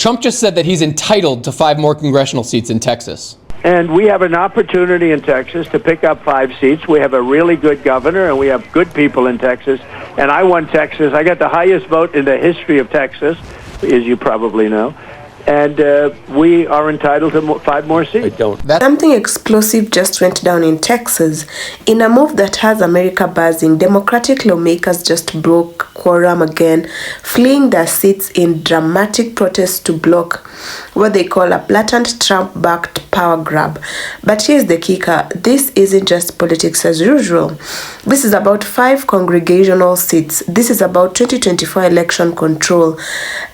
Trump just said that he's entitled to 5 more congressional seats in Texas. And we have an opportunity in Texas to pick up 5 seats. We have a really good governor, and we have good people in Texas. And I won Texas. I got the highest vote in the history of Texas, as you probably know. And we are entitled to 5 more seats. Something explosive just went down in Texas. In a move that has America buzzing, Democratic lawmakers just broke Quorum again, fleeing their seats in dramatic protests to block what they call a blatant Trump-backed power grab. But here's the kicker. This isn't just politics as usual. This is about 5 congressional seats. This is about 2024 election control.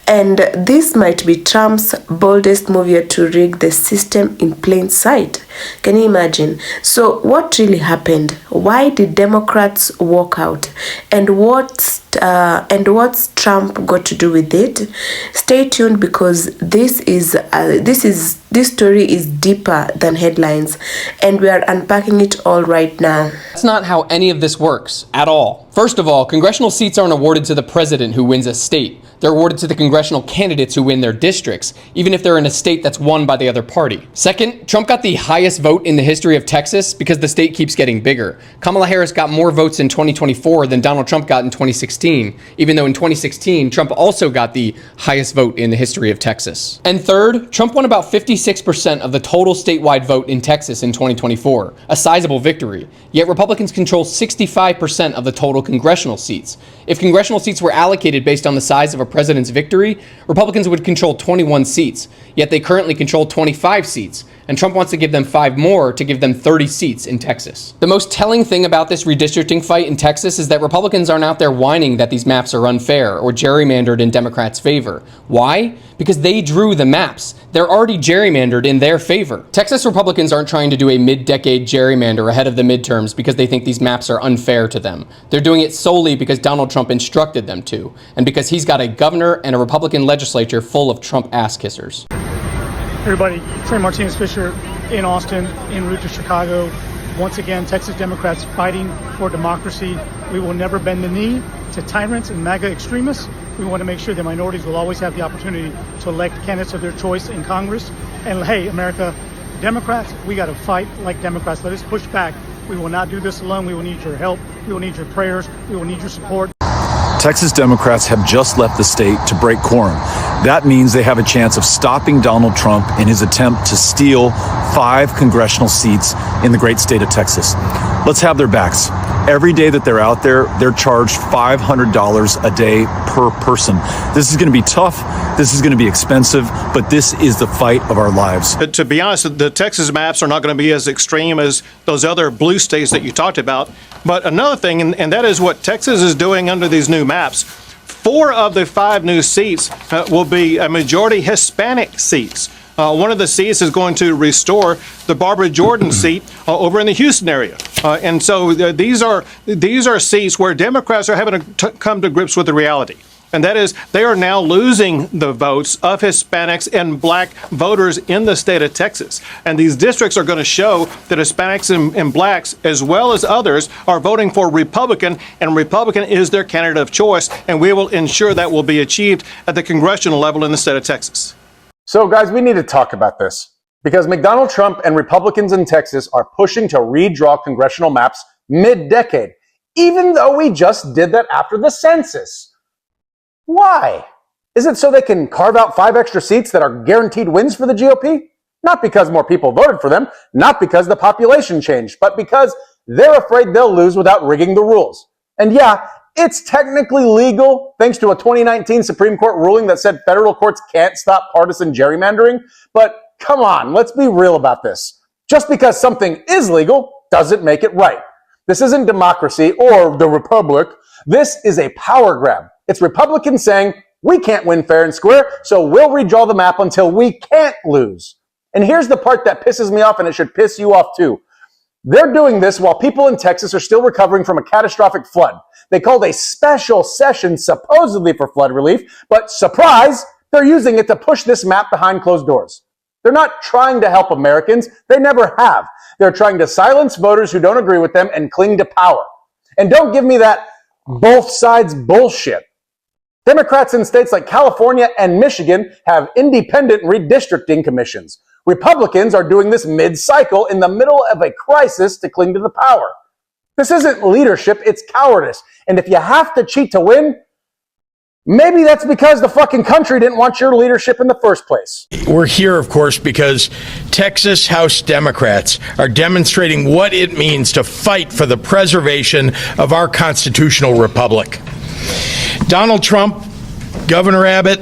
And this might be Trump's boldest move yet to rig the system in plain sight. Can you imagine? So what really happened? Why did Democrats walk out? And what's Trump got to do with it? Stay tuned, because this story is deeper than headlines, and we are unpacking it all right now. That's not how any of this works at all. First of all, congressional seats aren't awarded to the president who wins a state. They're awarded to the congressional candidates who win their districts, even if they're in a state that's won by the other party. Second, Trump got the highest vote in the history of Texas because the state keeps getting bigger. Kamala Harris got more votes in 2024 than Donald Trump got in 2016, even though in 2016, Trump also got the highest vote in the history of Texas. And third, Trump won about 56% of the total statewide vote in Texas in 2024, a sizable victory. Yet Republicans control 65% of the total congressional seats. If congressional seats were allocated based on the size of a president's victory, Republicans would control 21 seats, yet they currently control 25 seats, and Trump wants to give them 5 more to give them 30 seats in Texas. The most telling thing about this redistricting fight in Texas is that Republicans aren't out there whining that these maps are unfair or gerrymandered in Democrats' favor. Why? Because they drew the maps. They're already gerrymandered in their favor. Texas Republicans aren't trying to do a mid-decade gerrymander ahead of the midterms because they think these maps are unfair to them. They're doing it solely because Donald Trump instructed them to, and because he's got a governor and a Republican legislature full of Trump ass-kissers. Everybody, Trey, Martinez, Fischer in Austin, en route to Chicago. Once again, Texas Democrats fighting for democracy. We will never bend the knee to tyrants and MAGA extremists. We want to make sure that minorities will always have the opportunity to elect candidates of their choice in Congress. And hey, America, Democrats, we got to fight like Democrats. Let us push back. We will not do this alone. We will need your help. We will need your prayers. We will need your support. Texas Democrats have just left the state to break quorum. That means they have a chance of stopping Donald Trump in his attempt to steal 5 congressional seats in the great state of Texas. Let's have their backs. Every day that they're out there, they're charged $500 a day per person. This is going to be tough. This is going to be expensive, but this is the fight of our lives. To be honest, the Texas maps are not going to be as extreme as those other blue states that you talked about. But another thing, and that is what Texas is doing under these new maps. 4 of the 5 new seats will be a majority Hispanic seats. One of the seats is going to restore the Barbara Jordan seat over in the Houston area. And so these are seats where Democrats are having to come to grips with the reality. And that is, they are now losing the votes of Hispanics and black voters in the state of Texas. And these districts are going to show that Hispanics and blacks, as well as others, are voting for Republican, and Republican is their candidate of choice. And we will ensure that will be achieved at the congressional level in the state of Texas. So, guys, we need to talk about this because McDonald Trump and Republicans in Texas are pushing to redraw congressional maps mid-decade, even though we just did that after the census. Why? Is it so they can carve out 5 extra seats that are guaranteed wins for the GOP? Not because more people voted for them, not because the population changed, but because they're afraid they'll lose without rigging the rules. And yeah, it's technically legal thanks to a 2019 Supreme Court ruling that said federal courts can't stop partisan gerrymandering. But come on, let's be real about this. Just because something is legal doesn't make it right. This isn't democracy or the republic. This is a power grab. It's Republicans saying, we can't win fair and square, so we'll redraw the map until we can't lose. And here's the part that pisses me off, and it should piss you off too. They're doing this while people in Texas are still recovering from a catastrophic flood. They called a special session supposedly for flood relief, but surprise, they're using it to push this map behind closed doors. They're not trying to help Americans. They never have. They're trying to silence voters who don't agree with them and cling to power. And don't give me that both sides bullshit. Democrats in states like California and Michigan have independent redistricting commissions. Republicans are doing this mid-cycle in the middle of a crisis to cling to the power. This isn't leadership, it's cowardice. And if you have to cheat to win, maybe that's because the fucking country didn't want your leadership in the first place. We're here, of course, because Texas House Democrats are demonstrating what it means to fight for the preservation of our constitutional republic. Donald Trump, Governor Abbott,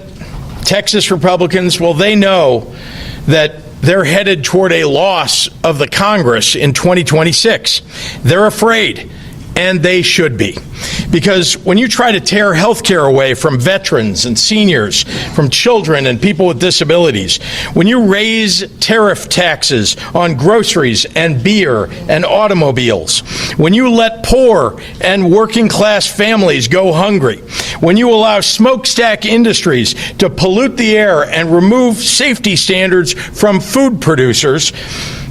Texas Republicans, well, they know that they're headed toward a loss of the Congress in 2026. They're afraid, and they should be. Because when you try to tear health care away from veterans and seniors, from children and people with disabilities, when you raise tariff taxes on groceries and beer and automobiles, when you let poor and working class families go hungry, when you allow smokestack industries to pollute the air and remove safety standards from food producers,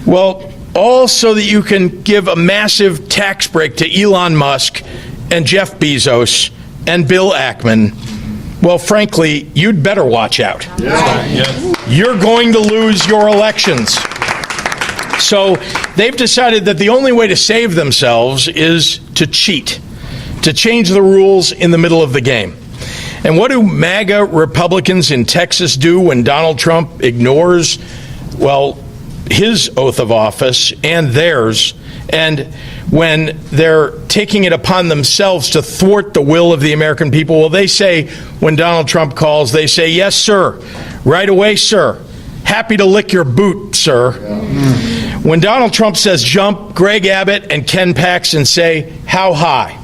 well, all so that you can give a massive tax break to Elon Musk and Jeff Bezos and Bill Ackman, well, frankly, you'd better watch out. You're going to lose your elections. So they've decided that the only way to save themselves is to cheat, to change the rules in the middle of the game. And what do MAGA Republicans in Texas do when Donald Trump ignores, well, his oath of office and theirs, and when they're taking it upon themselves to thwart the will of the American people? Well, they say, when Donald Trump calls, they say, "Yes, sir. Right away, sir. Happy to lick your boot, sir." When Donald Trump says jump, Greg Abbott and Ken Paxton say, "How high?"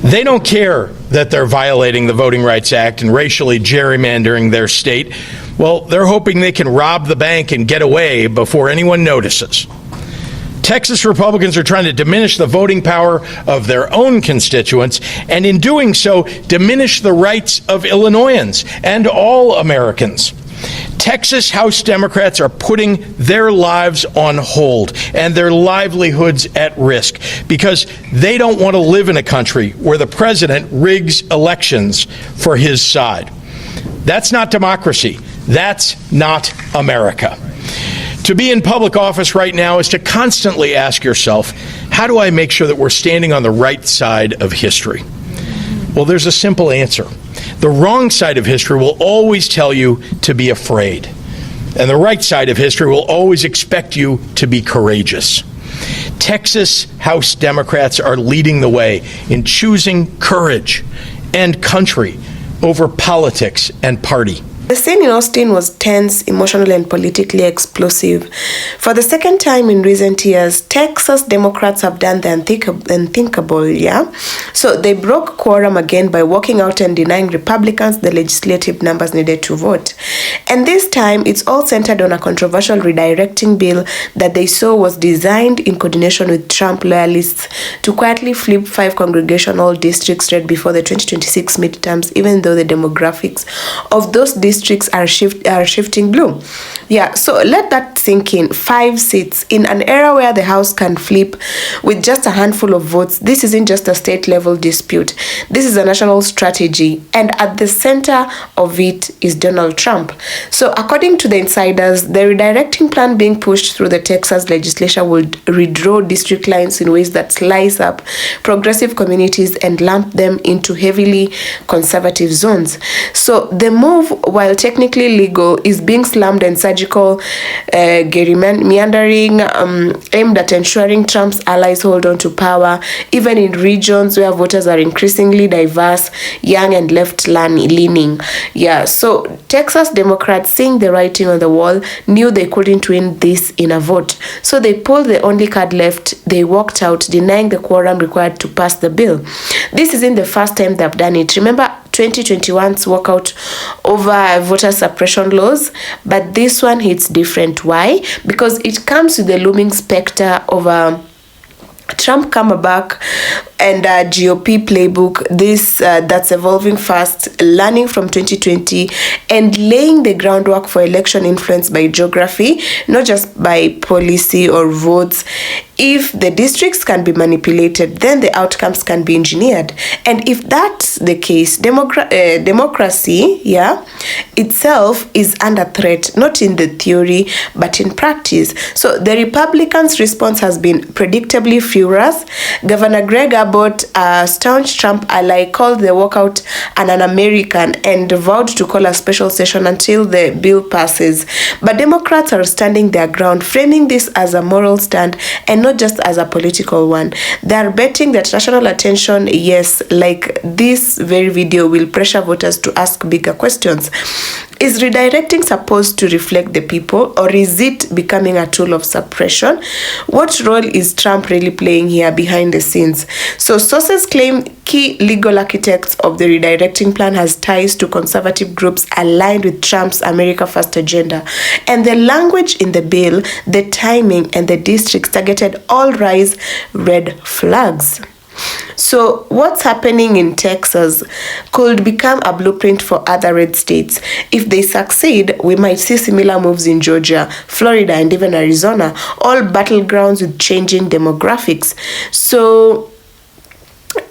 They don't care that they're violating the Voting Rights Act and racially gerrymandering their state. Well, they're hoping they can rob the bank and get away before anyone notices. Texas Republicans are trying to diminish the voting power of their own constituents, and in doing so, diminish the rights of Illinoisans and all Americans. Texas House Democrats are putting their lives on hold and their livelihoods at risk because they don't want to live in a country where the president rigs elections for his side. That's not democracy. That's not America. To be in public office right now is to constantly ask yourself, how do I make sure that we're standing on the right side of history? Well, there's a simple answer. The wrong side of history will always tell you to be afraid. And the right side of history will always expect you to be courageous. Texas House Democrats are leading the way in choosing courage and country over politics and party. The scene in Austin was tense, emotional, and politically explosive. For the second time in recent years, Texas Democrats have done the unthinkable, So they broke quorum again by walking out and denying Republicans the legislative numbers needed to vote. And this time, it's all centered on a controversial redirecting bill that they saw was designed in coordination with Trump loyalists to quietly flip 5 congressional districts right before the 2026 midterms, even though the demographics of those districts are shifting blue. So let that sink in. 5 seats in an era where the House can flip with just a handful of votes. This isn't just a state level dispute. This is a national strategy, and at the center of it is Donald Trump. So according to the insiders, the redirecting plan being pushed through the Texas legislature will redraw district lines in ways that slice up progressive communities and lump them into heavily conservative zones. So the move, while technically legal, is being slammed and surgical gerrymandering aimed at ensuring Trump's allies hold on to power, even in regions where voters are increasingly diverse, young, and left-leaning. So Texas Democrats, seeing the writing on the wall, knew they couldn't win this in a vote. So they pulled the only card left. They walked out, denying the quorum required to pass the bill. This isn't the first time they've done it. Remember 2021's walkout over voter suppression laws, but this one hits different. Why? Because it comes with the looming specter of a Trump comeback and GOP playbook, this that's evolving fast, learning from 2020 and laying the groundwork for election influence by geography, not just by policy or votes. If the districts can be manipulated, then the outcomes can be engineered. And if that's the case, democracy, itself is under threat, not in the theory, but in practice. So the Republicans' response has been predictably furious. Governor Greg Abbott, a staunch Trump ally, called the walkout an un-American and vowed to call a special session until the bill passes. But Democrats are standing their ground, framing this as a moral stand and not just as a political one. They are betting that national attention, yes, like this very video, will pressure voters to ask bigger questions. Is redirecting supposed to reflect the people, or is it becoming a tool of suppression? What role is Trump really playing here behind the scenes? So sources claim key legal architects of the redirecting plan has ties to conservative groups aligned with Trump's America First agenda. And the language in the bill, the timing, and the districts targeted all raise red flags. So what's happening in Texas could become a blueprint for other red states. If they succeed, we might see similar moves in Georgia, Florida, and even Arizona, all battlegrounds with changing demographics. So,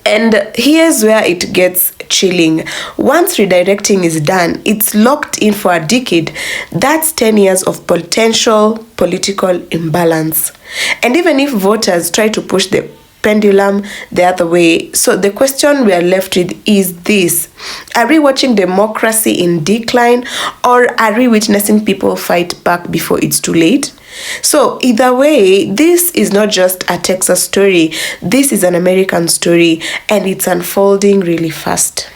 and here's where it gets chilling. Once redirecting is done, it's locked in for a decade. That's 10 years of potential political imbalance. And even if voters try to push the pendulum the other way, so the question we are left with is this: are we watching democracy in decline, or are we witnessing people fight back before it's too late? So either way, this is not just a Texas story, this is an American story, and it's unfolding really fast.